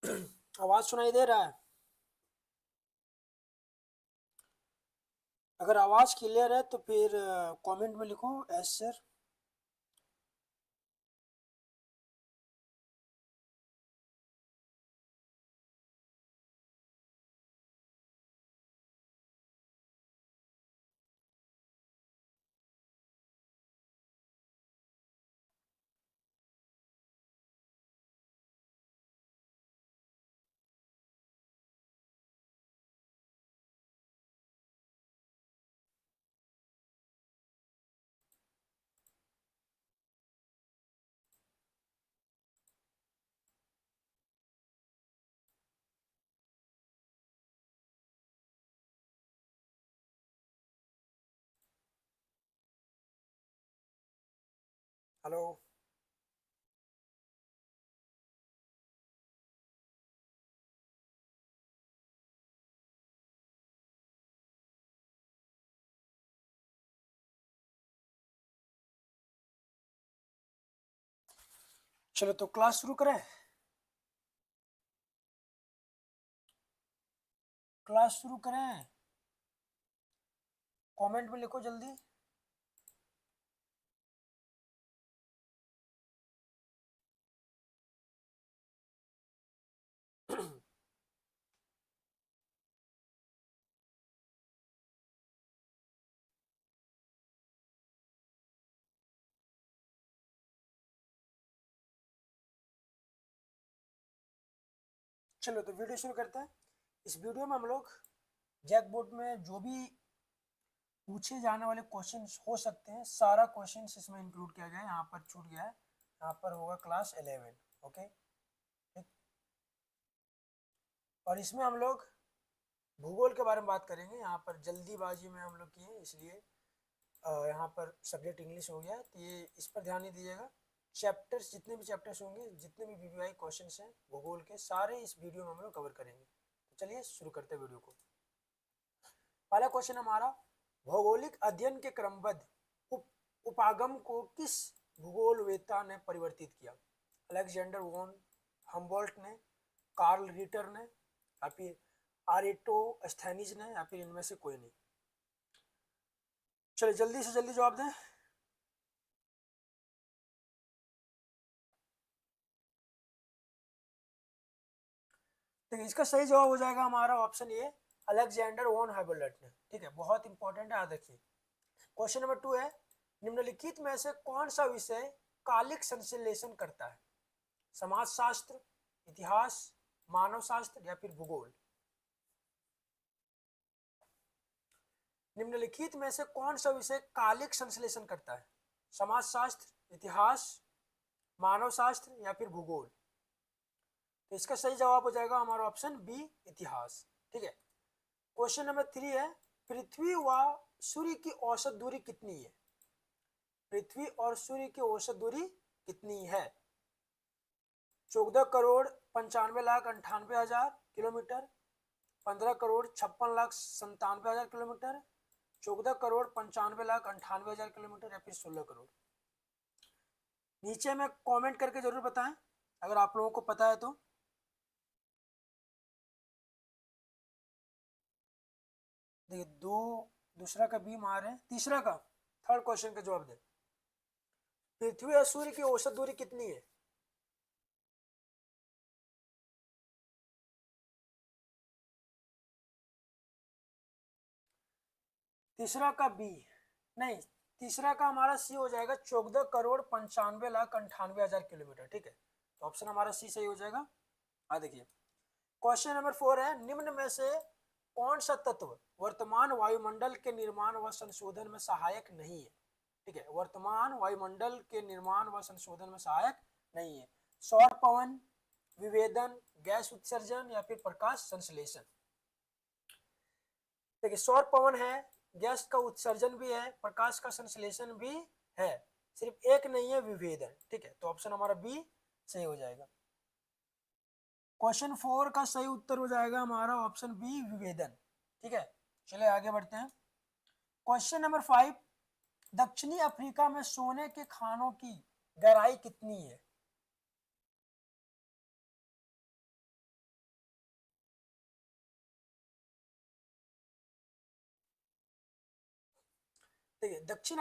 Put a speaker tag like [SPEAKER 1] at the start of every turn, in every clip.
[SPEAKER 1] आवाज सुनाई दे रहा है? अगर आवाज क्लियर है तो फिर कमेंट में लिखो एस सर। हेलो। चलो तो क्लास शुरू करें। क्लास शुरू करें। कमेंट में लिखो जल्दी। चलो तो वीडियो शुरू करते हैं। इस वीडियो में हम लोग जैक बोर्ड में जो भी पूछे जाने वाले क्वेश्चन हो सकते हैं सारा क्वेश्चन इसमें इंक्लूड किया गया है। यहाँ पर छूट गया है, यहाँ पर होगा क्लास 11। ओके ठीक। और इसमें हम लोग भूगोल के बारे में बात करेंगे। यहाँ पर जल्दीबाजी में हम लोग किए इसलिए यहाँ पर सब्जेक्ट इंग्लिश हो गया है, तो ये इस पर ध्यान नहीं दीजिएगा। चैप्टर्स जितने भी चैप्टर्स होंगे, जितने भी वीवीआई क्वेश्चंस हैं भूगोल के, सारे इस वीडियो में हम लोग कवर करेंगे। तो चलिए शुरू करते हैं वीडियो को। पहला क्वेश्चन हमारा, भौगोलिक अध्ययन के क्रमबद्ध उपागम को किस भूगोलवेत्ता ने परिवर्तित किया? अलेक्जेंडर वॉन हम्बोल्ट ने, कार्ल रिटर ने, या फिर आरेटो स्थैनिज ने, या फिर इनमें से कोई नहीं? चलिए जल्दी से जल्दी जवाब दें। देखिए इसका सही जवाब हो जाएगा हमारा option A, Alexander von Humboldt ने। ठीक है, बहुत इंपॉर्टेंट है, याद रखिए। क्वेश्चन नंबर 2 है, निम्नलिखित में से कौन सा विषय कालिक संश्लेषण करता है? समाजशास्त्र, इतिहास, मानव शास्त्र, या फिर भूगोल? निम्नलिखित में से कौन सा विषय कालिक संश्लेषण करता है? समाजशास्त्र, इतिहास, मानव शास्त्र, या फिर भूगोल? तो इसका सही जवाब हो जाएगा हमारा ऑप्शन बी, इतिहास। ठीक है। क्वेश्चन नंबर 3 है, पृथ्वी व सूर्य की औसत दूरी कितनी है? पृथ्वी और सूर्य की औसत दूरी कितनी है? 14 करोड़ 95 लाख 98 हजार किलोमीटर, 15 करोड़ 56 लाख 97 हजार किलोमीटर, 14 करोड़ 95 लाख 98 हजार किलोमीटर, या फिर 16 करोड़? नीचे में कमेंट करके जरूर बताएं अगर आप लोगों को पता है तो। देखिए दो, दूसरा का बी मार है, तीसरा का, थर्ड क्वेश्चन का जवाब दे। पृथ्वी और सूर्य की औसत दूरी कितनी है? तीसरा का बी नहीं, तीसरा का हमारा सी हो जाएगा, 14 करोड़ 95 लाख 98 हजार किलोमीटर। ठीक है, तो ऑप्शन हमारा सी सही हो जाएगा। हाँ देखिए, क्वेश्चन नंबर 4 है, निम्न में से कौन सा तत्व वर्तमान वायुमंडल के निर्माण व संशोधन में सहायक नहीं है? ठीक है, वर्तमान वायुमंडल के निर्माण व संशोधन में सहायक नहीं है। सौर पवन, विभेदन, गैस उत्सर्जन, या फिर प्रकाश संश्लेषण? देखिए सौर पवन है, गैस का उत्सर्जन भी है, प्रकाश का संश्लेषण भी है, सिर्फ एक नहीं है, विभेदन। ठीक है, तो ऑप्शन हमारा बी सही हो जाएगा। क्वेश्चन 4 का सही उत्तर हो जाएगा हमारा ऑप्शन बी, विभेदन। ठीक है, चलिए आगे बढ़ते हैं। क्वेश्चन नंबर 5, दक्षिणी अफ्रीका में सोने के खानों की गहराई कितनी है? देखिए दक्षिण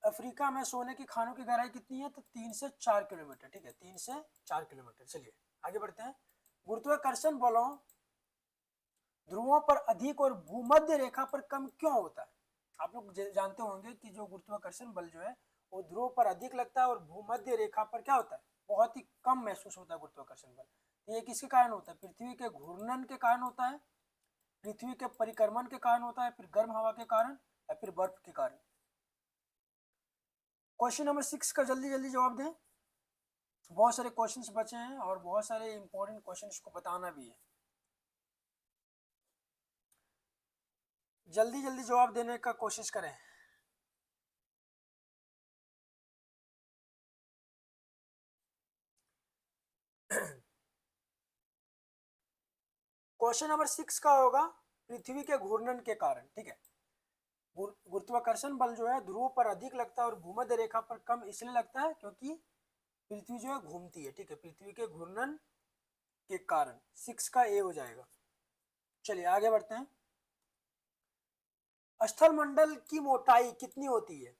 [SPEAKER 1] अफ्रीका में सोने की खानों की गहराई कितनी है, तो 3 से 4 किलोमीटर। ठीक है, 3 से 4 किलोमीटर। चलिए आगे बढ़ते हैं। गुरुत्वाकर्षण बलों ध्रुवों पर अधिक और भूमध्य रेखा पर कम क्यों होता है? आप लोग जानते होंगे कि जो गुरुत्वाकर्षण बल जो है वो ध्रुव पर अधिक लगता है और भूमध्य रेखा पर क्या होता है, बहुत ही कम महसूस होता है गुरुत्वाकर्षण बल। तो ये किसके कारण होता है? पृथ्वी के घूर्णन के कारण होता है, पृथ्वी के परिक्रमण के कारण होता है, फिर गर्म हवा के कारण, या फिर बर्फ के कारण। क्वेश्चन नंबर 6 का जल्दी जल्दी जवाब दें। बहुत सारे क्वेश्चंस बचे हैं और बहुत सारे इंपॉर्टेंट क्वेश्चंस को बताना भी है। जल्दी जल्दी जवाब देने का कोशिश करें। क्वेश्चन नंबर 6 का होगा पृथ्वी के घूर्णन के कारण। ठीक है, गुरुत्वाकर्षण बल जो है ध्रुव पर अधिक लगता है और भूमध्य रेखा पर कम इसलिए लगता है क्योंकि पृथ्वी जो है घूमती है। ठीक है, पृथ्वी के घूर्णन के कारण। 6 का ए हो जाएगा। चलिए आगे बढ़ते हैं। स्थल मंडल की मोटाई कितनी होती है?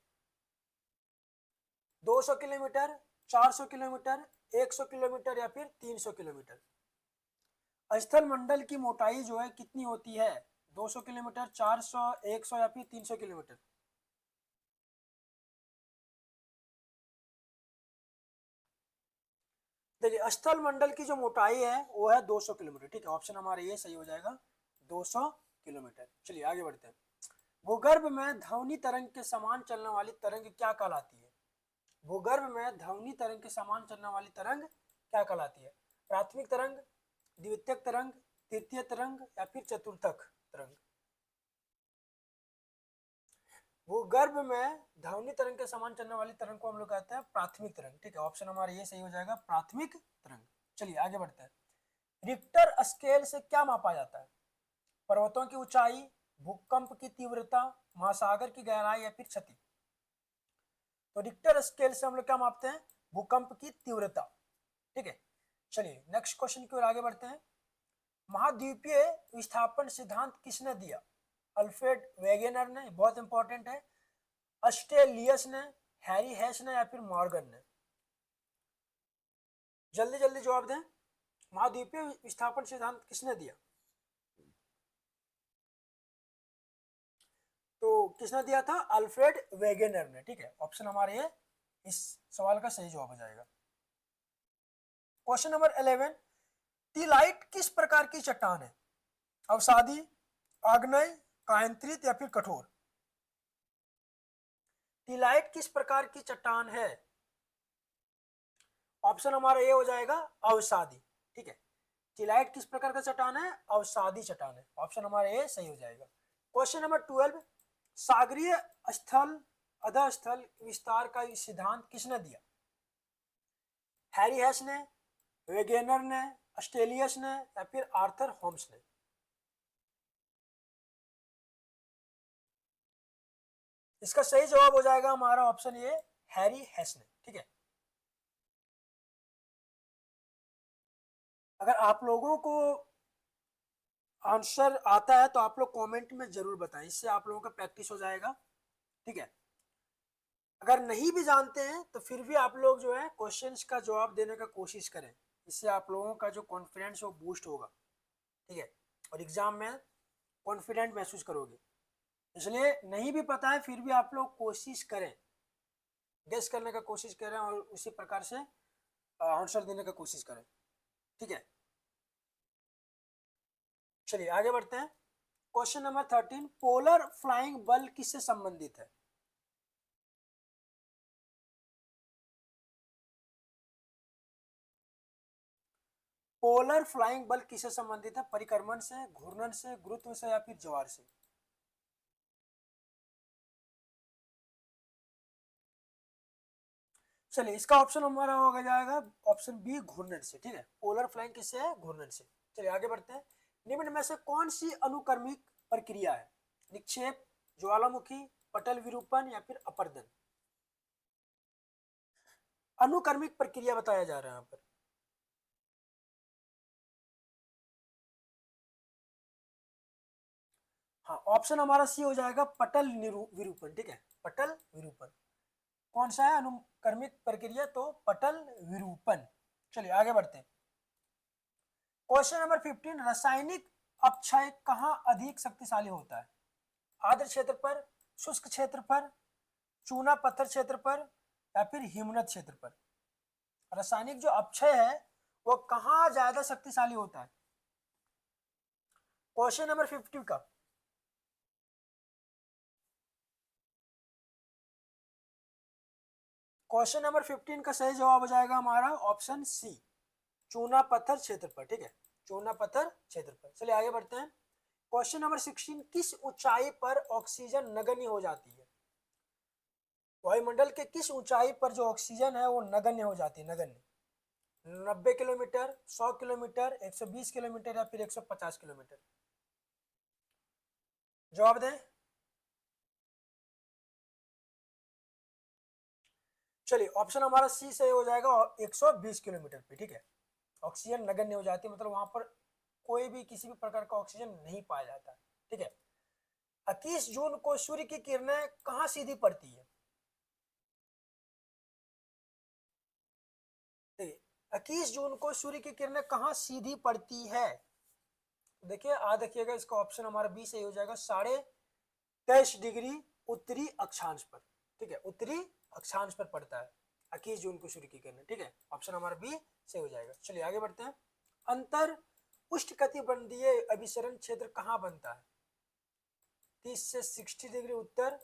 [SPEAKER 1] 200 किलोमीटर, 400 किलोमीटर, 100 किलोमीटर, या फिर 300 किलोमीटर। स्थल मंडल की मोटाई जो है कितनी होती है? 200 किलोमीटर, 400, 100, या फिर 300 किलोमीटर। देखिए स्थल मंडल की जो मोटाई है वो है 200 किलोमीटर। ठीक है, ऑप्शन हमारा ये सही हो जाएगा, 200 किलोमीटर। चलिए आगे बढ़ते हैं। भूगर्भ में ध्वनि तरंग के समान चलने वाली तरंग क्या कहलाती है? भूगर्भ में ध्वनि तरंग के समान चलने वाली तरंग क्या कहलाती है? प्राथमिक तरंग, द्वितीयक तरंग, तृतीय तरंग, या फिर चतुर्थक तरंग। भूगर्भ में ध्वनि तरंग के समान चलने वाली तरंग को हम लोग कहते हैं प्राथमिक तरंग। ठीक है, ऑप्शन हमारा ये सही हो जाएगा, प्राथमिक तरंग। चलिए आगे बढ़ते हैं। रिक्टर स्केल से क्या मापा जाता है? पर्वतों की ऊंचाई, भूकंप की तीव्रता, महासागर की गहराई, या फिर क्षति। तो रिक्टर स्केल से हम लोग क्या मापते हैं? भूकंप की तीव्रता। ठीक है, चलिए नेक्स्ट क्वेश्चन की ओर आगे बढ़ते हैं। महाद्वीपीय विस्थापन सिद्धांत किसने दिया? अल्फ्रेड वेगेनर ने, बहुत इंपॉर्टेंट है, अस्टेलियस ने, हैरी हेस ने, या फिर मॉर्गन ने। जल्दी जल्दी जवाब दें। महाद्वीपीय विस्थापन सिद्धांत किसने दिया? तो किसने दिया था? अल्फ्रेड वेगेनर ने। ठीक है, ऑप्शन हमारे ये इस सवाल का सही जवाब हो जाएगा। Question number 11। टीलाइट किस प्रकार की चट्टान है? अवसादी, आग्नेय, कायंत्रित, या फिर कठोर। टीलाइट किस प्रकार की चट्टान है? ऑप्शन हमारा ये हो जाएगा, अवसादी। ठीक है, टीलाइट किस प्रकार का चट्टान है? अवसादी चट्टान है। ऑप्शन हमारा ये सही हो जाएगा। Question number 12। सागरीय स्थल अधस्थल विस्तार का सिद्धांत किसने दिया? हैरी हेस ने, वेगेनर ने, अस्टेलियस ने, या फिर आर्थर होम्स ने। इसका सही जवाब हो जाएगा हमारा ऑप्शन ये, हैरी हेस ने। ठीक है, अगर आप लोगों को आंसर आता है तो आप लोग कमेंट में जरूर बताएं, इससे आप लोगों का प्रैक्टिस हो जाएगा। ठीक है, अगर नहीं भी जानते हैं तो फिर भी आप लोग जो है क्वेश्चंस का जवाब देने का कोशिश करें, इससे आप लोगों का जो कॉन्फिडेंस वो बूस्ट होगा। ठीक है, और एग्जाम में कॉन्फिडेंट महसूस करोगे। इसलिए नहीं भी पता है फिर भी आप लोग कोशिश करें, गेस करने का कोशिश करें और उसी प्रकार से आंसर देने का कोशिश करें। ठीक है, चलिए आगे बढ़ते हैं। Question number 13। पोलर फ्लाइंग बल किससे संबंधित है? पोलर फ्लाइंग बल किससे संबंधित है? परिक्रमण से, घूर्णन से, गुरुत्व से, या फिर ज्वार से। चलिए इसका ऑप्शन हमारा हो जाएगा ऑप्शन बी, घूर्णन से। ठीक है, पोलर फ्लाइंग किससे है? घूर्णन से। चलिए आगे बढ़ते हैं। निम्न में से कौन सी अनुक्रमिक प्रक्रिया है? निक्षेप, ज्वालामुखी, पटल विरूपण, या फिर अपरदन। अनुक्रमिक प्रक्रिया बताया जा रहा है यहाँ पर। हाँ, ऑप्शन हमारा सी हो जाएगा पटल विरूपण। ठीक है, पटल विरूपण कौन सा है? अनुक्रमिक प्रक्रिया, तो पटल विरूपण। चलिए आगे बढ़ते हैं। क्वेश्चन नंबर 15, रासायनिक अपक्षय कहाँ अधिक शक्तिशाली होता है? आर्द्र क्षेत्र पर, शुष्क क्षेत्र पर, चूना पत्थर क्षेत्र पर, या फिर हिमनद क्षेत्र पर? रासायनिक जो अपक्षय है वो कहाँ ज्यादा शक्तिशाली होता है? क्वेश्चन नंबर 15 का क्वेश्चन नंबर 15 का सही जवाब हो जाएगा हमारा ऑप्शन सी, चूना पत्थर क्षेत्र पर। ठीक है, चूना पत्थर क्षेत्र पर। चलिए आगे बढ़ते हैं। क्वेश्चन नंबर 16, किस ऊंचाई पर ऑक्सीजन नगण्य हो जाती है? वायुमंडल के किस ऊंचाई पर जो ऑक्सीजन है वो नगण्य हो जाती है? नगण्य 90 किलोमीटर, 100 किलोमीटर, 120 किलोमीटर, या फिर 150 किलोमीटर? जवाब दें। चलिए ऑप्शन हमारा सी सही हो जाएगा, 120 किलोमीटर पे। ठीक है, ऑक्सीजन नगण्य हो जाती है, मतलब वहां पर कोई भी किसी भी प्रकार का ऑक्सीजन नहीं पाया जाता। ठीक है, 21 जून को सूर्य की किरणें कहाँ सीधी पड़ती है? 21 जून को सूर्य की किरणें कहाँ सीधी पड़ती है? देखिए देखिएगा, इसका ऑप्शन हमारा बी सही हो जाएगा, 23.5 डिग्री उत्तरी अक्षांश पर। ठीक है, उत्तरी अक्षांश पर पड़ता है 21 जून को सूर्य की किरणें। ठीक है, ऑप्शन हमारा बी सही हो जाएगा। चलिए आगे बढ़ते हैं। अंतर उष्णकटिबंधीय अभिसरण क्षेत्र कहाँ बनता है? 30 से 60 डिग्री उत्तर,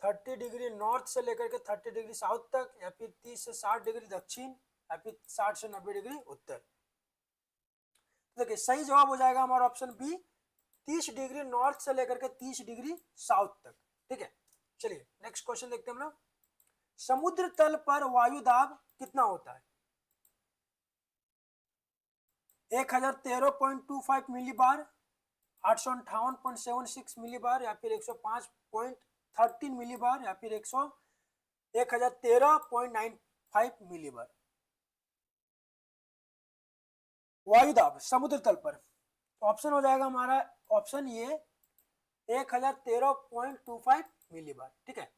[SPEAKER 1] 30 डिग्री नॉर्थ से लेकर के 30 डिग्री साउथ तक, या फिर 30 से 60 डिग्री दक्षिण, या फिर 60 से 90 डिग्री उत्तर? देखिए सही जवाब हो जाएगा हमारा ऑप्शन बी, 30 डिग्री नॉर्थ से लेकर के 30 डिग्री साउथ तक। ठीक है, चलिए नेक्स्ट क्वेश्चन देखते हैं हम लोग। समुद्र तल पर वायु दाब कितना होता है? 1013.25 मिली बार, 858.76 मिली बार, या फिर 105.13 मिली बार, या फिर 1013.95 मिली बार? वायुदाब समुद्र तल पर, ऑप्शन हो जाएगा हमारा ऑप्शन ये, 1013.25 मिली बार। ठीक है,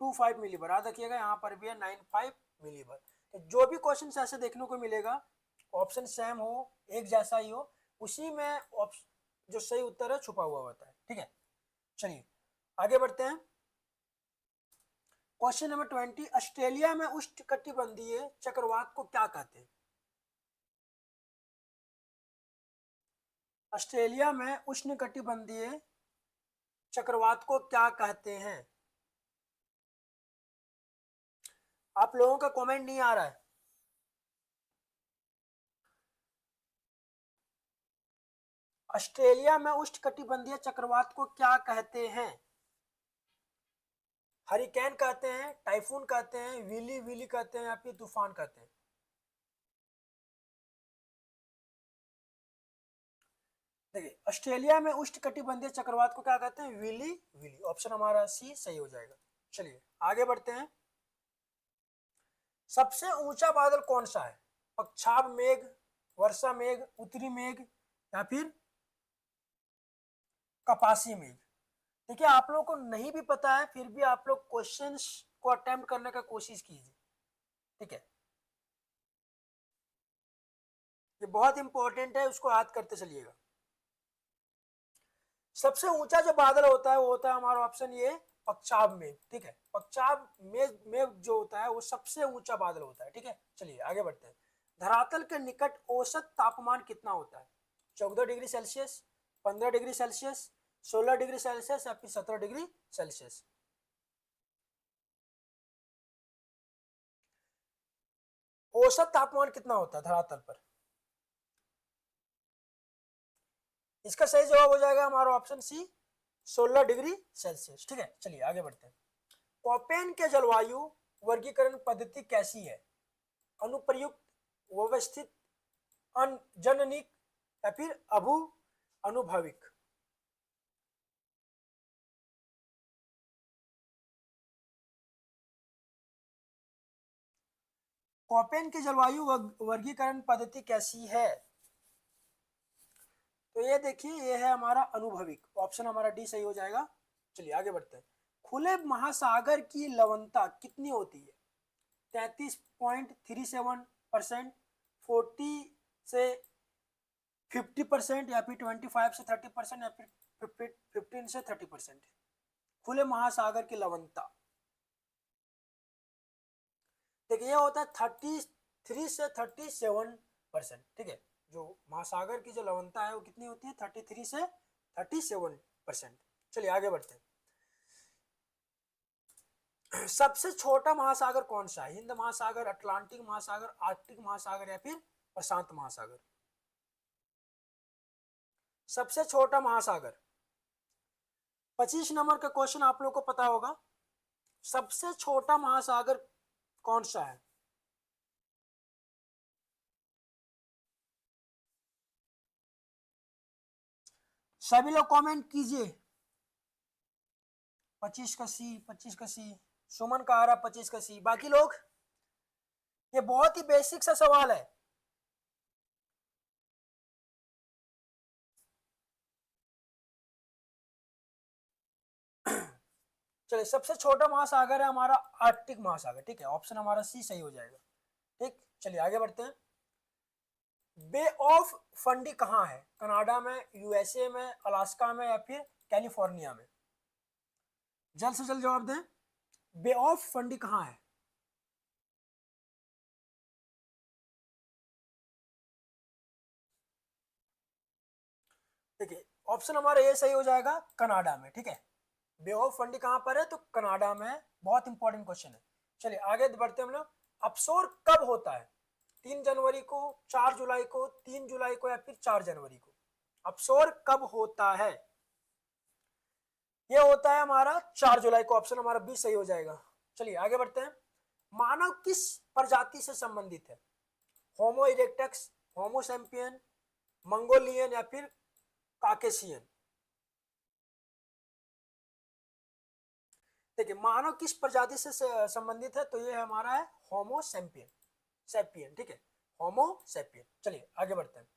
[SPEAKER 1] 25 मिली बार याद रखिएगा, यहाँ पर भी है 95 मिली बार। तो जो भी क्वेश्चन ऐसे देखने को मिलेगा, ऑप्शन सेम हो, एक जैसा ही हो, उसी में जो सही उत्तर है छुपा हुआ होता है। ठीक है, चलिए आगे बढ़ते हैं। क्वेश्चन नंबर 20, ऑस्ट्रेलिया में उष्णकटिबंधीय चक्रवात को क्या कहते हैं? ऑस्ट्रेलिया में उष्णकटिबंधीय चक्रवात को क्या कहते हैं? आप लोगों का कमेंट नहीं आ रहा है। ऑस्ट्रेलिया में उष्णकटिबंधीय चक्रवात को क्या कहते हैं? हरिकेन कहते हैं, टाइफून कहते हैं, विली विली कहते हैं, या फिर तूफान कहते हैं? देखिए ऑस्ट्रेलिया में उष्णकटिबंधीय चक्रवात को क्या कहते हैं? Willie Willie. ऑप्शन हमारा सी सही हो जाएगा। चलिए आगे बढ़ते हैं। सबसे ऊंचा बादल कौन सा है? पक्षाभ मेघ, वर्षा मेघ, उत्तरी मेघ, या फिर कपासी मेघ? देखिए आप लोगों को नहीं भी पता है, फिर भी आप लोग क्वेश्चंस को अटेम्प्ट करने का कोशिश कीजिए। ठीक है, ये बहुत इंपॉर्टेंट है, उसको याद करते चलिएगा। सबसे ऊंचा जो बादल होता है वो होता है हमारा ऑप्शन ये, पक्षाभ मेघ। ठीक है, पक्षाभ मेघ मेघ जो होता है वो सबसे ऊंचा बादल होता है। ठीक है, चलिए आगे बढ़ते हैं। धरातल के निकट औसत तापमान कितना होता है? 14 degree Celsius, 15 degree Celsius, 16 degree Celsius, या फिर 17 डिग्री सेल्सियस? औसत तापमान कितना होता है धरातल पर? इसका सही जवाब हो जाएगा हमारा ऑप्शन सी, 16 डिग्री सेल्सियस। ठीक है, चलिए आगे बढ़ते हैं। कोपेन के जलवायु वर्गीकरण पद्धति कैसी है? अनुप्रयुक्त, व्यवस्थित, जननिक, या फिर अभू अनुभविक? कोपेन की जलवायु वर्गीकरण पद्धति कैसी है? तो ये देखिए ये है हमारा अनुभविक, ऑप्शन हमारा डी सही हो जाएगा। चलिए आगे बढ़ते हैं। खुले महासागर की लवणता कितनी होती है? 33.37%, 40 से 50% या फिर 25 से 30% या फिर 15 से 30%। खुले महासागर की लवणता देखिए ये होता है 33 से 37%। ठीक है, जो महासागर की जो लवणता है वो कितनी होती है? 33 से 37%। चलिए आगे बढ़ते हैं। सबसे छोटा महासागर कौन सा है? हिंद महासागर, अटलांटिक महासागर, आर्कटिक महासागर या फिर प्रशांत महासागर? सबसे छोटा महासागर, 25 नंबर का क्वेश्चन आप लोग को पता होगा। सबसे छोटा महासागर कौन सा है? सभी लोग कमेंट कीजिए। 25 का सी, 25 का सी, सुमन का आ रहा 25 का सी। बाकी लोग, ये बहुत ही बेसिक सा सवाल है। चलिए, सबसे छोटा महासागर है हमारा आर्कटिक महासागर। ठीक है, ऑप्शन हमारा सी सही हो जाएगा। ठीक, चलिए आगे बढ़ते हैं। बे ऑफ फंडी कहाँ है? कनाडा में, यूएसए में, अलास्का में या फिर कैलिफोर्निया में? जल्द से जल्द जवाब दें। बे ऑफ फंडी कहाँ है? देखिए ऑप्शन हमारा ये सही हो जाएगा, कनाडा में। ठीक है, बे ऑफ फंडी कहाँ पर है? तो कनाडा में। बहुत इंपॉर्टेंट क्वेश्चन है। चलिए आगे बढ़ते हम लोग। अफसोर कब होता है? 3 जनवरी को, 4 जुलाई को, 3 जुलाई को या फिर 4 जनवरी को? अफसोर कब होता है? ये होता है हमारा 4 जुलाई को। ऑप्शन हमारा बी सही हो जाएगा। चलिए आगे बढ़ते हैं। मानव किस प्रजाति से संबंधित है? होमो इरेक्टस, होमो सैम्पियन, मंगोलियन या फिर काकेशियन? देखिए मानव किस प्रजाति से संबंधित है? तो ये हमारा है होमो सैम्पियन, सैपियन। ठीक है, होमो सैपियन। चलिए आगे बढ़ते हैं।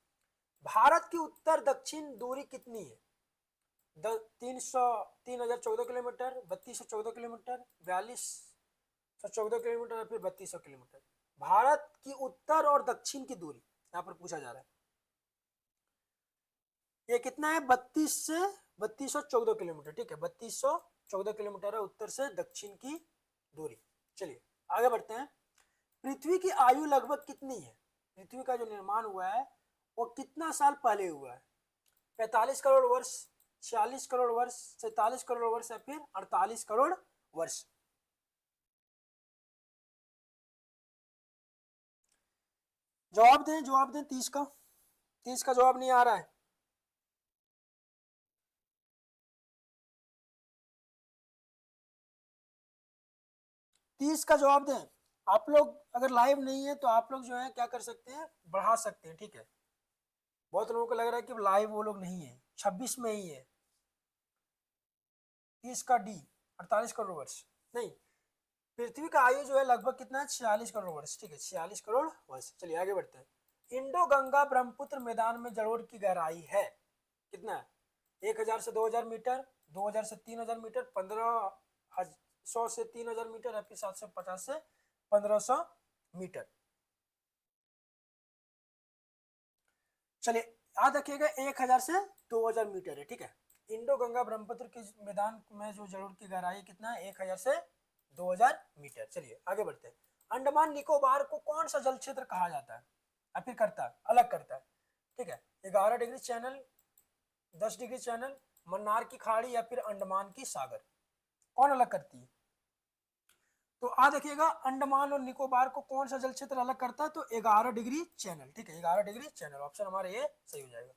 [SPEAKER 1] भारत की उत्तर दक्षिण दूरी कितनी है? 3014 किलोमीटर, 3214 किलोमीटर, 4214 किलोमीटर या फिर 3200 किलोमीटर? भारत की उत्तर और दक्षिण की दूरी यहाँ पर पूछा जा रहा है। ये कितना है? 3214 किलोमीटर। ठीक है, 3214 किलोमीटर है उत्तर से दक्षिण की दूरी। चलिए आगे बढ़ते हैं। पृथ्वी की आयु लगभग कितनी है? पृथ्वी का जो निर्माण हुआ है वो कितना साल पहले हुआ है? 45 करोड़ वर्ष, 46 करोड़ वर्ष, 47 करोड़ वर्ष या फिर 48 करोड़ वर्ष? जवाब दें, जवाब दें। 30 का, 30 का जवाब नहीं आ रहा है। 30 का जवाब दें। आप लोग अगर लाइव नहीं है तो आप लोग जो है क्या कर सकते हैं, बढ़ा सकते हैं। ठीक है, बहुत लोगों को लग रहा है कि लाइव वो लोग नहीं है। 26 में ही है। 30 का डी, 48 करोड़ वर्ष। नहीं, पृथ्वी का आयु जो है लगभग कितना है? 46 करोड़ वर्ष। ठीक है, 46 करोड़ वर्ष। चलिए आगे बढ़ते हैं। इंडो गंगा ब्रह्मपुत्र मैदान में जलोढ़ की गहराई है कितना है? 1000 से 2000 मीटर, 2000 से 3000 मीटर, 1500 से 3000 मीटर या फिर 750 से 1500 मीटर? चलिए याद रखिएगा 1000 से 2000 मीटर है। ठीक है, इंडो गंगा ब्रह्मपुत्र के मैदान में जो जलोढ़ की गहराई कितना है? 1000 से 2000 मीटर। चलिए आगे बढ़ते हैं। अंडमान निकोबार को कौन सा जल क्षेत्र कहा जाता है या फिर करता है, अलग करता है? ठीक है, 11 degree channel, 10 degree channel, Mannar की खाड़ी या फिर अंडमान की सागर? कौन अलग करती है? तो आ देखिएगा, अंडमान और निकोबार को कौन सा जल क्षेत्र अलग करता है? तो 11 डिग्री चैनल। ठीक है, 11 डिग्री चैनल। ऑप्शन हमारा ये सही हो जाएगा।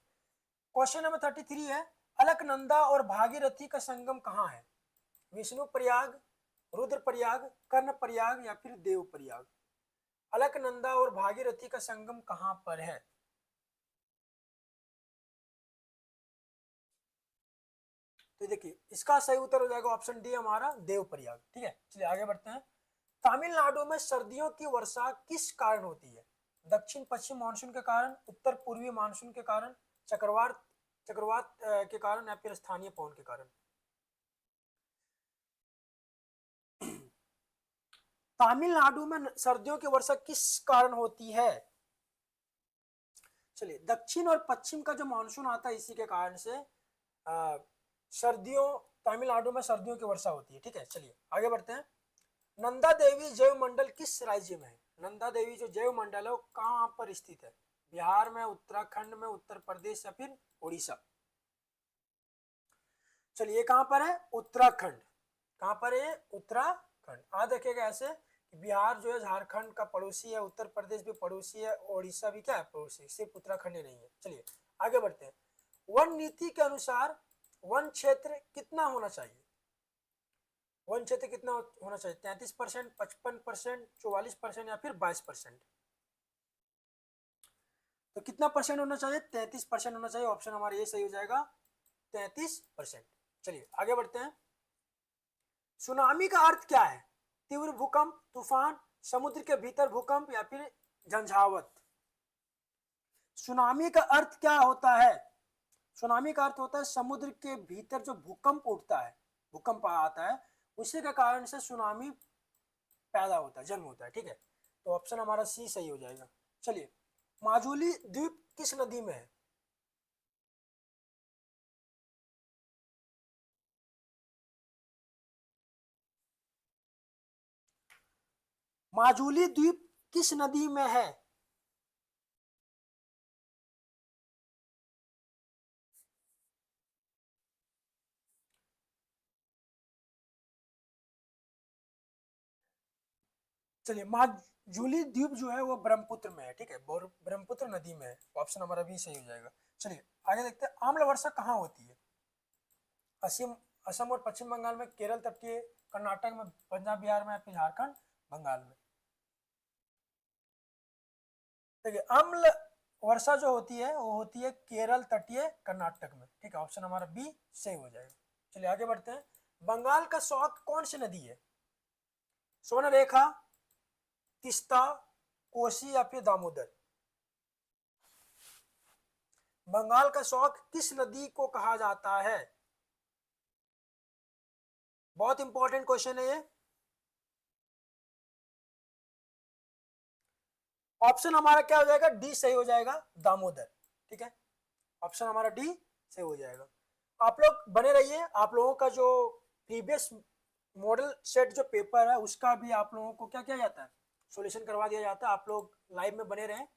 [SPEAKER 1] क्वेश्चन नंबर 33 है। अलकनंदा और भागीरथी का संगम कहाँ है? विष्णु प्रयाग, रुद्र प्रयाग, कर्ण प्रयाग या फिर देव प्रयाग? अलकनंदा और भागीरथी का संगम कहाँ पर है? तो देखिए इसका सही उत्तर हो जाएगा ऑप्शन डी हमारा, देव प्रयाग। ठीक है, चलिए आगे बढ़ते हैं। तमिलनाडु में सर्दियों की वर्षा किस कारण होती है? दक्षिण पश्चिम मानसून के कारण, उत्तर पूर्वी मानसून के कारण, चक्रवात चक्रवात के कारण या फिर स्थानीय पवन के कारण। तमिलनाडु में सर्दियों की वर्षा किस कारण होती है? चलिए, दक्षिण और पश्चिम का जो मानसून आता है इसी के कारण से सर्दियों तमिलनाडु में सर्दियों की वर्षा होती है। ठीक है, चलिए आगे बढ़ते हैं। नंदा देवी जैव मंडल किस राज्य में है? नंदा देवी जो जैव मंडल है वो कहाँ पर स्थित है? बिहार में, उत्तराखंड में, उत्तर प्रदेश या फिर उड़ीसा? चलिए, कहां पर है? उत्तराखंड। कहां पर है? उत्तराखंड। याद रखिएगा ऐसे कि बिहार जो है झारखंड का पड़ोसी है, उत्तर प्रदेश भी पड़ोसी है, उड़ीसा भी क्या है? पड़ोसी, सिर्फ उत्तराखंड ही नहीं है। चलिए आगे बढ़ते हैं। वन नीति के अनुसार वन क्षेत्र कितना होना चाहिए? वन क्षेत्र कितना होना चाहिए? 33%, 55%, 44% या फिर 22%? तो कितना परसेंट होना चाहिए? 33% होना चाहिए। ऑप्शन हमारा ये सही हो जाएगा, 33%। चलिए आगे बढ़ते हैं। सुनामी का अर्थ क्या है? तीव्र भूकंप, तूफान, समुद्र के भीतर भूकंप या फिर झंझावत? सुनामी का अर्थ क्या होता है? सुनामी का अर्थ होता है समुद्र के भीतर जो भूकंप उठता है, भूकंप आता है, उसी के कारण से सुनामी पैदा होता है, जन्म होता है। ठीक है, तो ऑप्शन हमारा सी सही हो जाएगा। चलिए, माजुली द्वीप किस नदी में है? माजुली द्वीप किस नदी में है? चलिए, माजुली द्वीप जो है वो ब्रह्मपुत्र में है। ठीक है, ब्रह्मपुत्र नदी में है। ऑप्शन हमारा भी सही हो जाएगा। चलिए आगे देखते हैं। आम्ल वर्षा कहाँ होती है? असम, असम और पश्चिम बंगाल में, केरल तटीय, कर्नाटक में, पंजाब बिहार में, फिर झारखंड बंगाल में? देखिए, अम्ल वर्षा जो होती है वो होती है केरल तटीय कर्नाटक में। ठीक है, ऑप्शन हमारा बी सही हो जाएगा। चलिए आगे बढ़ते हैं। बंगाल का शौक कौन सी नदी है? सोनरेखा, तिस्ता, कोसी या फिर दामोदर? बंगाल का शौक किस नदी को कहा जाता है? बहुत इंपॉर्टेंट क्वेश्चन है ये। ऑप्शन हमारा क्या हो जाएगा? डी सही हो जाएगा, दामोदर। ठीक है, ऑप्शन हमारा डी सही हो जाएगा। आप लोग बने रहिए। आप लोगों का जो प्रीवियस मॉडल सेट जो पेपर है उसका भी आप लोगों को क्या किया जाता है? सॉल्यूशन करवा दिया जाता है। आप लोग लाइव में बने रहें।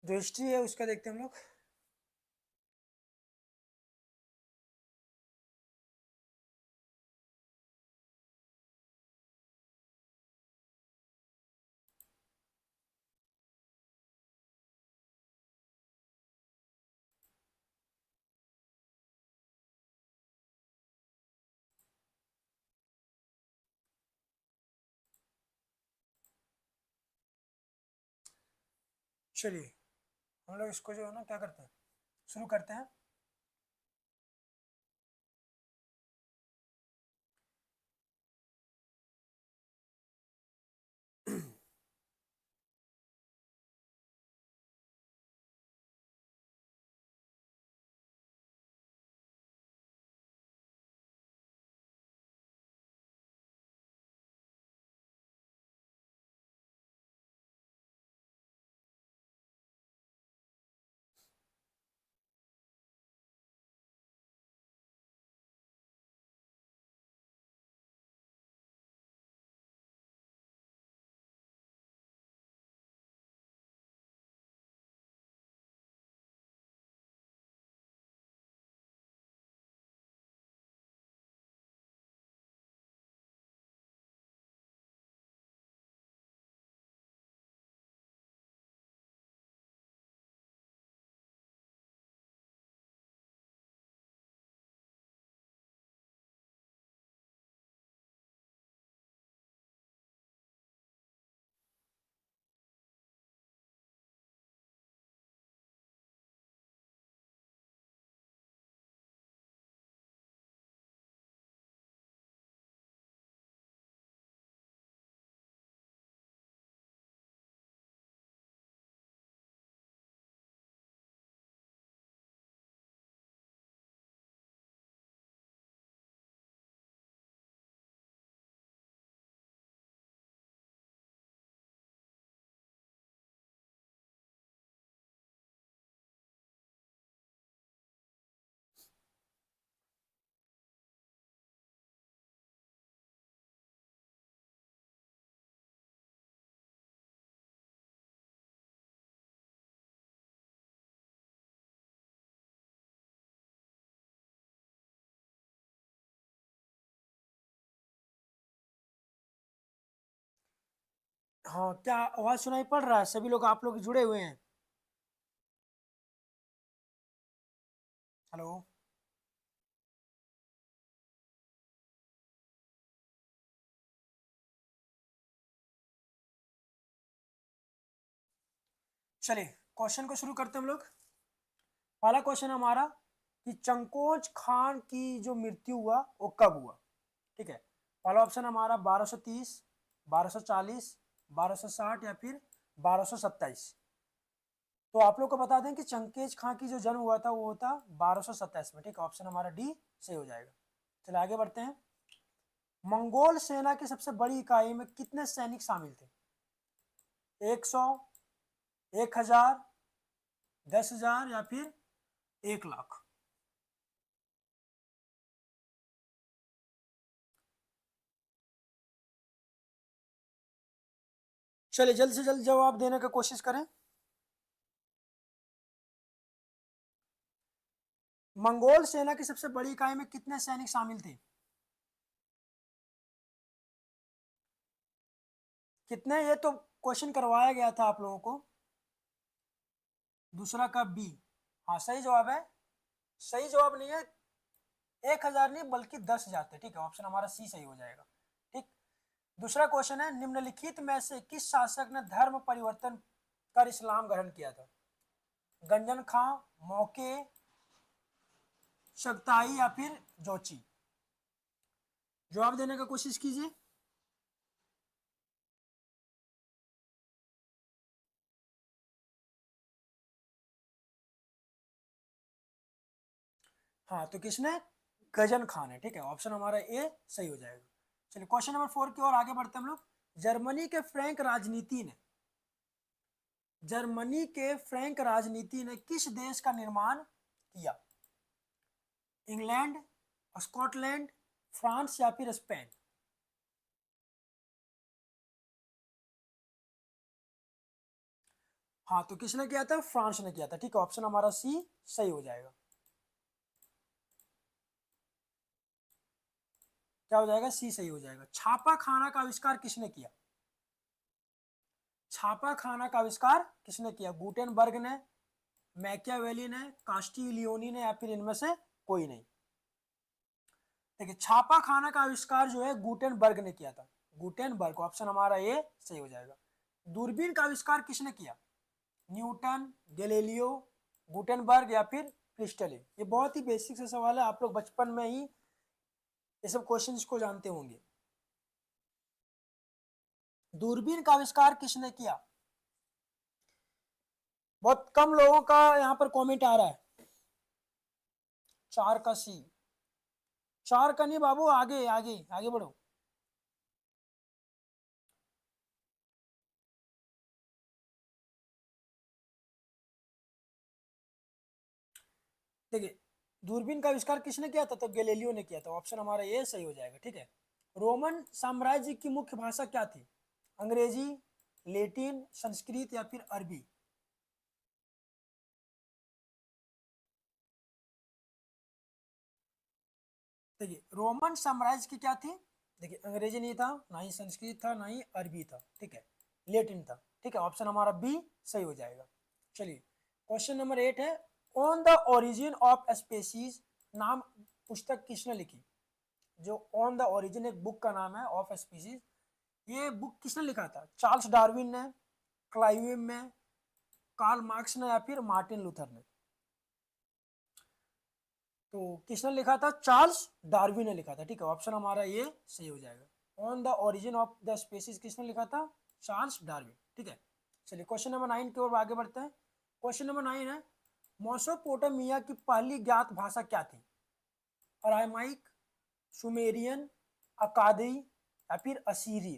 [SPEAKER 1] जो हिस्ट्री है उसका देखते हैं हम लोग। चलिए, हम लोग इसको जो है ना क्या करते हैं, शुरू करते हैं। हाँ, क्या आवाज सुनाई पड़ रहा है? सभी लोग, आप लोग जुड़े हुए हैं? हेलो। चलिए, क्वेश्चन को शुरू करते हैं हम लोग। पहला क्वेश्चन हमारा कि चंकोच खान की जो मृत्यु हुआ वो कब हुआ? ठीक है। पहला ऑप्शन हमारा 1230, 1240, 1260 या फिर 1227। तो आप लोग को बता दें कि चंकेज खां की जो जन्म हुआ था वो था 1227 में। ठीक है, ऑप्शन हमारा डी सही हो जाएगा। चलिए आगे बढ़ते हैं। मंगोल सेना की सबसे बड़ी इकाई में कितने सैनिक शामिल थे? 100, 1000, 10,000 या फिर 1 लाख? चलिए जल्द से जल्द जवाब देने की कोशिश करें। मंगोल सेना की सबसे बड़ी इकाई में कितने सैनिक शामिल थे? कितने, ये तो क्वेश्चन करवाया गया था आप लोगों को। दूसरा का बी। हाँ सही जवाब है। सही जवाब नहीं है, 1,000 नहीं बल्कि 10,000 थे। ठीक है, ऑप्शन हमारा सी सही हो जाएगा। ठीक। दूसरा क्वेश्चन है, निम्नलिखित में से किस शासक ने धर्म परिवर्तन कर इस्लाम ग्रहण किया था? गंजन खां, मौके, शगताई या फिर जोची? जवाब देने का कोशिश कीजिए। हाँ, तो किसने? गजन खान है। ठीक है, ऑप्शन हमारा ए सही हो जाएगा। चलिए क्वेश्चन नंबर 4 की ओर आगे बढ़ते हैं हम लोग। जर्मनी के फ्रैंक राजनीति ने जर्मनी के फ्रैंक राजनीति ने किस देश का निर्माण किया? इंग्लैंड, स्कॉटलैंड, फ्रांस या फिर स्पेन? हाँ, तो किसने किया था? फ्रांस ने किया था। ठीक है, ऑप्शन हमारा सी सही हो जाएगा। क्या हो जाएगा? सी सही हो जाएगा। छापा खाना का आविष्कार किसने किया? छापा खाना का आविष्कार किसने किया? गुटेनबर्ग ने, मैकियावेली ने, कास्टिलियोनी ने या फिर इनमें से कोई नहीं? देखिए, छापा खाना का आविष्कार जो है गुटेनबर्ग ने किया था। गुटेनबर्ग, ऑप्शन हमारा ये सही हो जाएगा। दूरबीन का आविष्कार किसने किया? न्यूटन, गैलीलियो, गुटेनबर्ग या फिर क्रिस्टल? ये बहुत ही बेसिक से सवाल है, आप लोग बचपन में ही ये सब क्वेश्चंस को जानते होंगे। दूरबीन का आविष्कार किसने किया? बहुत कम लोगों का यहाँ पर कमेंट आ रहा है। 4 का सी। 4 का नहीं बाबू, आगे आगे आगे बढ़ो। देखिए, दूरबीन का आविष्कार किसने किया था? तो गैलीलियो ने किया था। ऑप्शन हमारा ये सही हो जाएगा। ठीक है। रोमन साम्राज्य की मुख्य भाषा क्या थी? अंग्रेजी, लेटिन, संस्कृत या फिर अरबी? देखिए, रोमन साम्राज्य की क्या थी? देखिए, अंग्रेजी नहीं था, ना ही संस्कृत था, ना ही अरबी था। ठीक है, लेटिन था। ठीक है, ऑप्शन हमारा बी सही हो जाएगा। चलिए क्वेश्चन नंबर 8 है, on the origin of species नाम पुस्तक किसने लिखी? जो ऑन द ओरिजिन एक बुक का नाम है, ऑफ स्पीसीज, ये बुक किसने लिखा था? चार्ल्स डार्विन ने, क्लाइव ने, कार्ल मार्क्स ने या फिर मार्टिन लूथर ने? तो किसने लिखा था? चार्ल्स डार्विन ने लिखा था। ठीक है, ऑप्शन हमारा ये सही हो जाएगा। On the origin of the species किसने लिखा था? Charles Darwin. ठीक है। चलिए क्वेश्चन नंबर 9 की ओर आगे बढ़ते हैं। क्वेश्चन नंबर 9 है, मोसोपोटामिया की पहली ज्ञात भाषा क्या थी? अरामाइक, सुमेरियन, अकादी या फिर असीरी?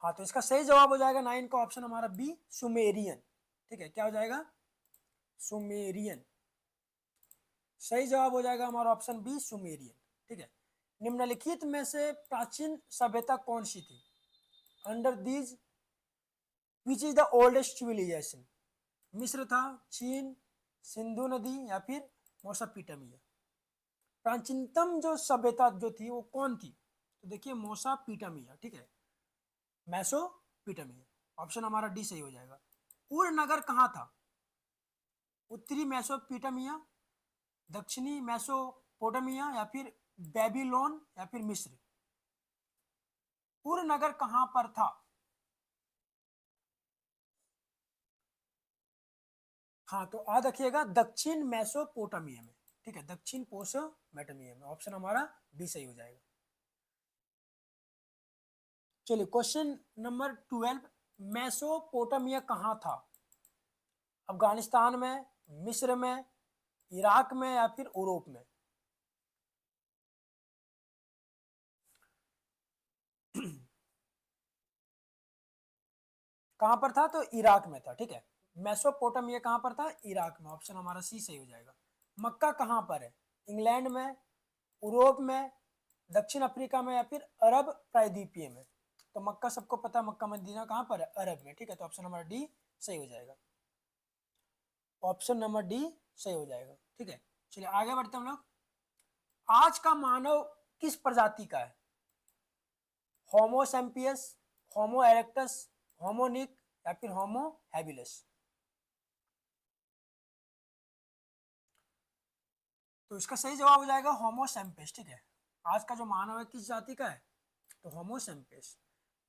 [SPEAKER 1] हाँ, तो इसका सही जवाब हो जाएगा 9 का ऑप्शन हमारा बी, सुमेरियन। ठीक है, क्या हो जाएगा? सुमेरियन। सही जवाब हो जाएगा हमारा ऑप्शन बी, सुमेरियन। ठीक है। निम्नलिखित में से प्राचीन सभ्यता कौन सी थी? Under these which is the oldest civilisation? मिस्र था, चीन, सिंधु नदी या फिर मोसोपोटामिया? प्राचीनतम जो सभ्यता जो थी वो कौन थी? तो देखिए मोसापीटामिया, ठीक है, मेसोपोटामिया, ऑप्शन हमारा डी सही हो जाएगा। उर नगर कहाँ था? उत्तरी मेसोपोटामिया, दक्षिणी मेसोपोटामिया, या फिर बेबीलोन, या फिर मिस्र। उर नगर कहाँ पर था? हाँ तो याद रखिएगा दक्षिण मेसोपोटामिया में, ठीक है, दक्षिण पोसोमेटामिया में, ऑप्शन हमारा बी सही हो जाएगा। चलिए क्वेश्चन नंबर 12, मेसोपोटामिया कहाँ था? अफगानिस्तान में, मिस्र में, इराक में, या फिर यूरोप में? कहां पर था? तो इराक में था, ठीक है। मेसोपोटामिया कहां पर था? इराक में, ऑप्शन हमारा सी सही हो जाएगा। मक्का कहां पर है? इंग्लैंड में, यूरोप में, दक्षिण अफ्रीका में, या फिर अरब प्रायद्वीपीय में? तो मक्का सबको पता है, मक्का मदीना कहां पर है? अरब में, ठीक है, तो ऑप्शन नंबर डी सही हो जाएगा। ऑप्शन नंबर डी सही हो जाएगा, ठीक है। चलिए आगे बढ़ते हम लोग। आज का मानव किस प्रजाति का है? होमो सैम्पियस, होमो इरेक्टस, होमोनिक, या फिर होमो हैबिलिस? तो इसका सही जवाब हो जाएगा होमो सैम्पियस, ठीक है। आज का जो मानव है किस जाति का है? तो होमो सैम्पियस।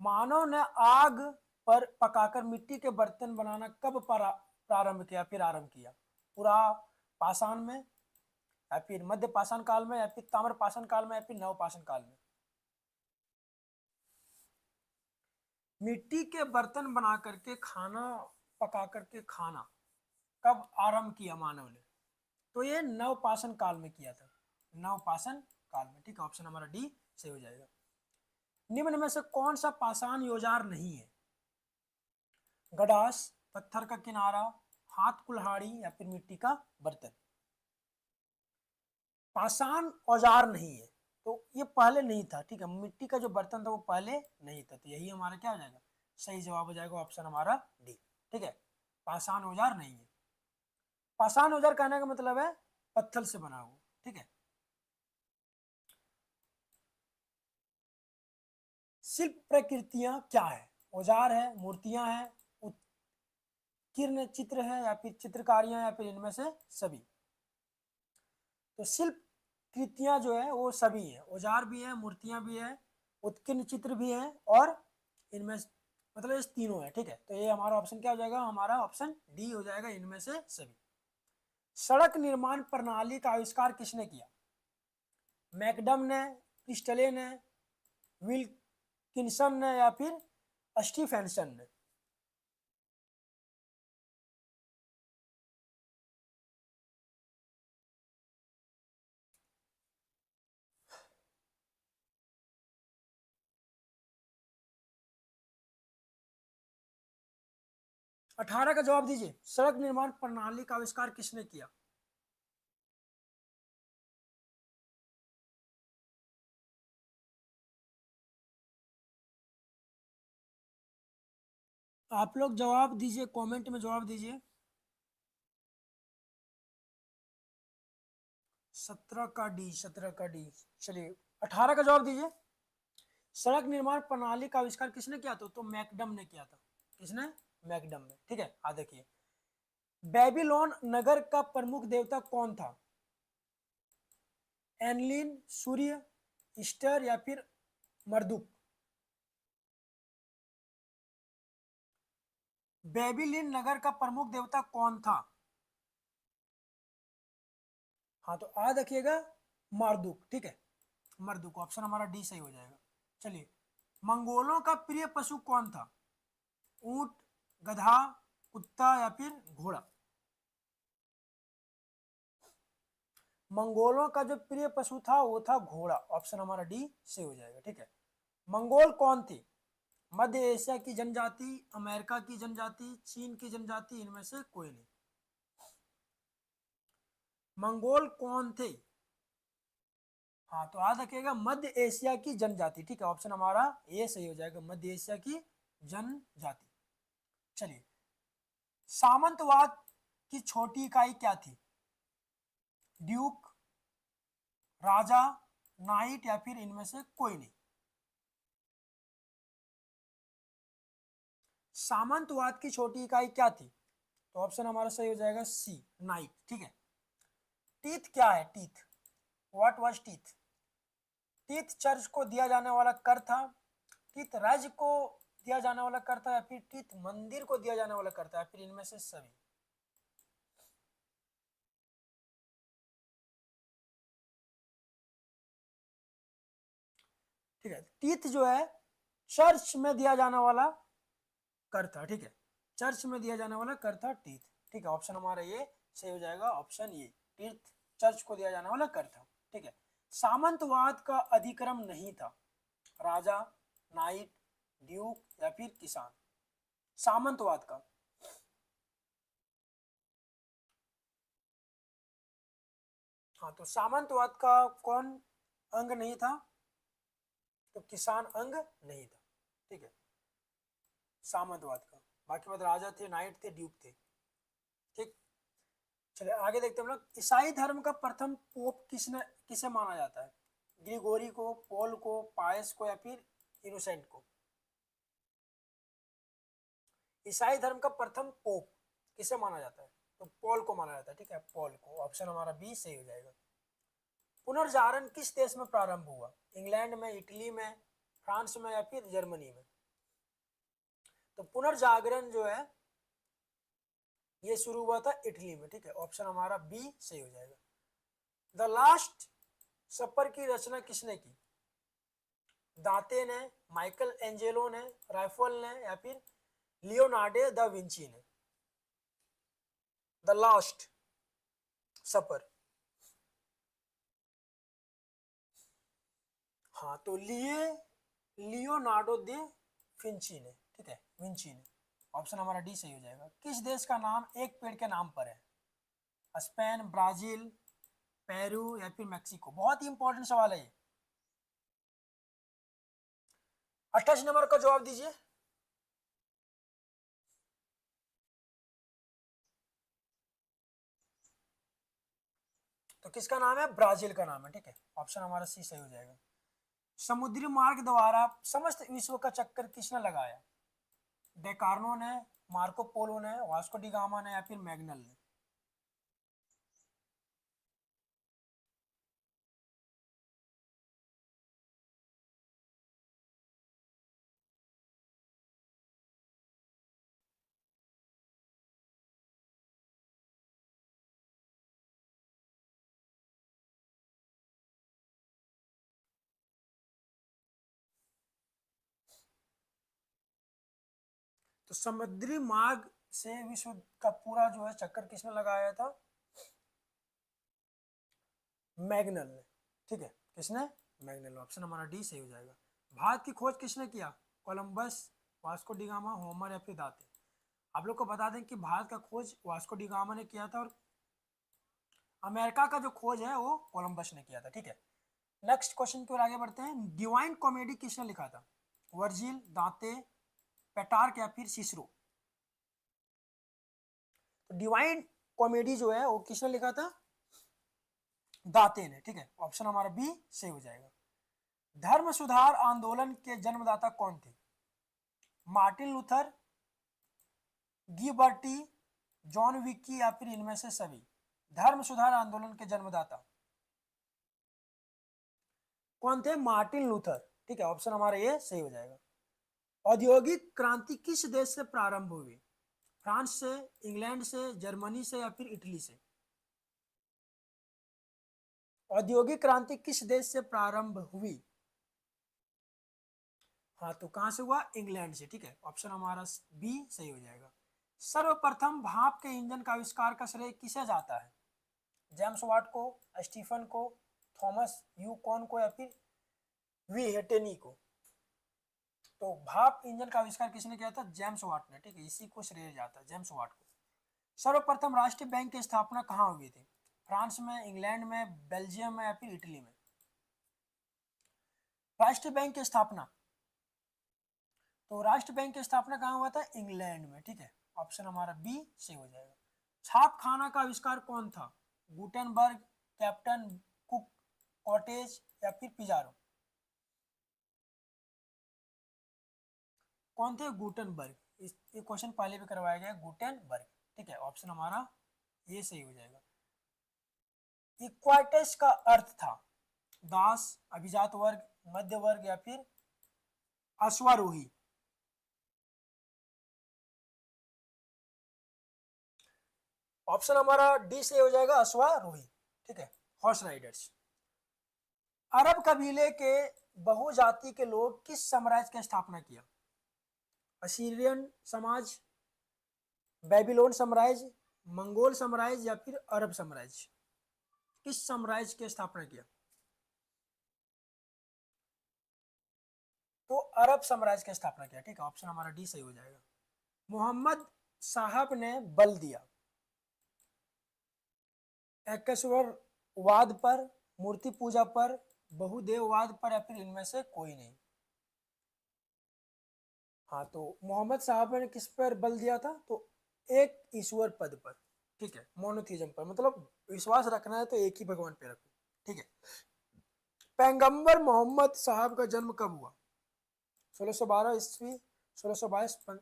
[SPEAKER 1] मानव ने आग पर पकाकर मिट्टी के बर्तन बनाना कब प्रारंभ किया, फिर आरंभ किया? पूरा पाषाण में, या फिर मध्य पाषाण काल में, या फिर ताम्र पाषाण काल में, या फिर नव पाषाण काल में? मिट्टी के बर्तन बना करके खाना पका करके खाना कब आरंभ किया मानव ने? तो ये नवपाषाण काल में किया था, नवपाषाण काल में, ठीक है, ऑप्शन हमारा डी सही हो जाएगा। निम्न में से कौन सा पाषाण औजार नहीं है? गडास, पत्थर का किनारा, हाथ कुल्हाड़ी, या फिर मिट्टी का बर्तन? पाषाण औजार नहीं है, तो ये पहले नहीं था, ठीक है, मिट्टी का जो बर्तन था वो पहले नहीं था, तो यही हमारा क्या हो जाएगा? सही जवाब हो जाएगा ऑप्शन हमारा डी, ठीक है, पाषाण औजार नहीं है। पाषाण औजार कहने का मतलब है पत्थर से बना हुआ, ठीक है। शिल्प प्रकृतियां क्या है? औजार है, मूर्तियां हैं, उत्कीर्ण चित्र है, या फिर चित्रकारियां, या फिर इनमें से सभी? तो शिल्प कृतियां जो है वो सभी है, औजार भी है, मूर्तियां भी है, उत्कीर्ण चित्र भी है, और इनमें मतलब इस तीनों है, ठीक है, तो ये हमारा ऑप्शन क्या हो जाएगा? हमारा ऑप्शन डी हो जाएगा, इनमें से सभी। सड़क निर्माण प्रणाली का आविष्कार किसने किया? मैकडम ने, क्रिस्टले ने, विल्किंसन ने, या फिर स्टीफेंसन ने? 18 का जवाब दीजिए। सड़क निर्माण प्रणाली का आविष्कार किसने किया? आप लोग जवाब दीजिए, कमेंट में जवाब दीजिए। 17 का डी, 17 का डी। चलिए 18 का जवाब दीजिए। सड़क निर्माण प्रणाली का आविष्कार किसने किया था? तो मैकडम ने किया था। किसने? मैकडम ने, ठीक है। आ देखिए, बेबीलोन नगर का प्रमुख देवता कौन था? एनलिन, सूर्य, ईस्टर, या फिर मर्दुक? बेबीलोन नगर का प्रमुख देवता कौन था? हाँ तो याद रखिएगा मर्दुक, ठीक है, मर्दुक, ऑप्शन हमारा डी सही हो जाएगा। चलिए, मंगोलों का प्रिय पशु कौन था? ऊंट, गधा, कुत्ता, या फिर घोड़ा? मंगोलों का जो प्रिय पशु था वो था घोड़ा, ऑप्शन हमारा डी सही हो जाएगा, ठीक है। मंगोल कौन थी? मध्य एशिया की जनजाति, अमेरिका की जनजाति, चीन की जनजाति, इनमें से कोई नहीं। मंगोल कौन थे? हाँ तो याद रखिएगा मध्य एशिया की जनजाति, ठीक है, ऑप्शन हमारा ए सही हो जाएगा, मध्य एशिया की जनजाति। चलिए, सामंतवाद की छोटी इकाई क्या थी? ड्यूक, राजा, नाइट, या फिर इनमें से कोई नहीं? सामंतवाद की छोटी इकाई क्या थी? तो ऑप्शन हमारा सही हो जाएगा सी, नाइट। ठीक है। टीथ क्या है? Teeth, what was teeth? Teeth church को दिया जाने वाला कर था, टीथ राज्य को दिया जाने वाला कर था, या फिर टीथ मंदिर को दिया जाने वाला कर था, या फिर इनमें से सभी? ठीक है, टीथ जो है चर्च में दिया जाने वाला कर था। ठीक है, चर्च में दिया जाने वाला कर था टीथ। ठीक है, ऑप्शन हमारा ये सही हो जाएगा, ऑप्शन ये, टीथ चर्च को दिया जाने वाला कर था। ठीक है। सामंतवाद का अधिक्रम नहीं था, राजा, नाइट, ड्यूक या फिर किसान? सामंतवाद का, हाँ, तो सामंतवाद का कौन अंग नहीं था? तो किसान अंग नहीं था। ठीक है, सामंतवाद का। बाकी मतलब राजा थे, नाइट थे, ड्यूक थे। ठीक, चलिए आगे देखते हैं हम लोग। ईसाई धर्म का प्रथम पोप किसे माना जाता है? ग्रिगोरी को, पॉल को, पायस को या फिर इनोसेंट को? ईसाई धर्म का प्रथम पोप किसे माना जाता है? तो पॉल को माना जाता है। ठीक है, पॉल को, ऑप्शन हमारा बी सही हो जाएगा। पुनर्जागरण किस देश में प्रारंभ हुआ? इंग्लैंड में, इटली में, फ्रांस में या फिर जर्मनी में? तो पुनर्जागरण जो है ये शुरू हुआ था इटली में। ठीक है, ऑप्शन हमारा बी सही हो जाएगा। द लास्ट सपर की रचना किसने की? दांते ने, माइकल एंजेलो ने, राइफल ने या फिर लियोनार्डो दा विंची ने? द लास्ट सपर, हाँ, तो लियोनार्डो दे विंची ने। ठीक है, विंची ने, ऑप्शन हमारा डी सही हो जाएगा। किस देश का नाम एक पेड़ के नाम पर है? स्पेन, ब्राजील, पेरू या फिर मैक्सिको? बहुत ही इंपॉर्टेंट सवाल है ये। 28 नंबर का जवाब दीजिए। तो किसका नाम है? ब्राजील का नाम है। ठीक है, ऑप्शन हमारा सी सही हो जाएगा। समुद्री मार्ग द्वारा समस्त विश्व का चक्कर किसने लगाया? डेकार्नो ने, मार्को पोलो ने, वास्को डी गामा ने या फिर मैग्नल ने? तो समुद्री मार्ग से विश्व का पूरा जो है चक्कर किसने लगाया था? मैग्नल ने। ठीक है, किसने? मैग्नल, ऑप्शन हमारा डी सही हो जाएगा। भारत की खोज किसने किया? Columbus, Vasco D gamma, Homer या फिर दाते? आप लोग को बता दें कि भारत का खोज वास्को डी गामा ने किया था, और अमेरिका का जो खोज है वो कोलंबस ने किया था। ठीक है, नेक्स्ट क्वेश्चन की ओर आगे बढ़ते हैं। डिवाइन कॉमेडी किसने लिखा था? वर्जिल, दांते, पेटार्क या फिर सिसरो? तो डिवाइन कॉमेडी जो है वो किसने लिखा था? दाते ने। ठीक है, ऑप्शन हमारा बी सही हो जाएगा। धर्म सुधार आंदोलन के जन्मदाता कौन थे? मार्टिन लूथर, गिबर्टी, जॉन विकी या फिर इनमें से सभी? धर्म सुधार आंदोलन के जन्मदाता कौन थे? Martin Luther. ठीक है, ऑप्शन हमारा ये सही हो जाएगा। औद्योगिक क्रांति किस देश से प्रारंभ हुई? फ्रांस से, इंग्लैंड से, जर्मनी से या फिर इटली से? औद्योगिक क्रांति किस देश से प्रारंभ हुई? हाँ, तो कहां से हुआ? इंग्लैंड से। ठीक है, ऑप्शन हमारा बी सही हो जाएगा। सर्वप्रथम भाप के इंजन का आविष्कार का श्रेय किसे जाता है? जेम्स वाट को, स्टीफन को, थॉमस यूकॉन को या फिर वी हेटेनी को? तो भाप इंजन का आविष्कार किसने किया था? जेम्स वाट ने। ठीक है, इसी को श्रेय जाता है, जेम्स वाट को। सर्वप्रथम राष्ट्रीय बैंक की स्थापना कहाँ हुई थी? फ्रांस में, इंग्लैंड में, बेल्जियम में या फिर इटली में? राष्ट्रीय बैंक की स्थापना, तो राष्ट्र बैंक की स्थापना कहाँ हुआ था? इंग्लैंड में। ठीक है, ऑप्शन हमारा बी सही हो जाएगा। छाप खाना का आविष्कार कौन था? गुटेनबर्ग, कैप्टन कुक, कॉटेज या फिर पिजारो? कौन थे? गुटेनबर्ग, ये क्वेश्चन पहले भी करवाया गया, गुटेनबर्ग। ठीक है, ऑप्शन हमारा ये सही हो जाएगा। इक्वाइटस का अर्थ था दास, अभिजात वर्ग, मध्य वर्ग या फिर अश्वारोही। ऑप्शन हमारा डी से हो जाएगा, अश्वारोही। ठीक है, हॉर्स राइडर्स। अरब कबीले के बहुजाति के लोग किस साम्राज्य की स्थापना किया? असीरियन समाज, बेबीलोन साम्राज्य, मंगोल साम्राज्य या फिर अरब साम्राज्य? किस साम्राज्य की स्थापना किया? तो अरब साम्राज्य की स्थापना किया। ठीक है, ऑप्शन हमारा डी सही हो जाएगा। मोहम्मद साहब ने बल दिया एकेश्वरवाद पर, मूर्ति पूजा पर, बहुदेववाद पर या फिर इनमें से कोई नहीं? हाँ, तो मोहम्मद साहब ने किस पर बल दिया था? तो एक ईश्वर पद पर। ठीक है, मोनोथिज्म पर, मतलब विश्वास रखना है तो एक ही भगवान पे रखो। ठीक है, पैगंबर मोहम्मद साहब का जन्म कब हुआ? 1612 ईस्वी, 1622,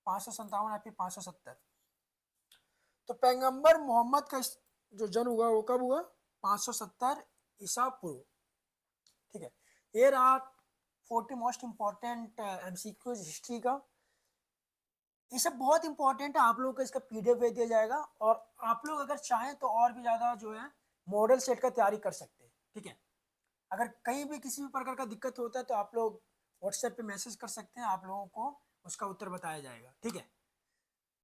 [SPEAKER 1] 557 या फिर 570? तो पैगंबर मोहम्मद का जो जन्म हुआ वो कब हुआ? 570 ईसा पूर्व। ठीक है, ये रहा 40 मोस्ट इंपॉर्टेंट एमसीक्यूज हिस्ट्री का। ये सब बहुत इंपॉर्टेंट है, आप लोगों को इसका पीडीएफ दे दिया जाएगा, और आप लोग अगर चाहें तो और भी ज़्यादा जो है मॉडल सेट का तैयारी कर सकते हैं। ठीक है, अगर कहीं भी किसी भी प्रकार का दिक्कत होता है तो आप लोग व्हाट्सएप पे मैसेज कर सकते हैं, आप लोगों को उसका उत्तर बताया जाएगा। ठीक है।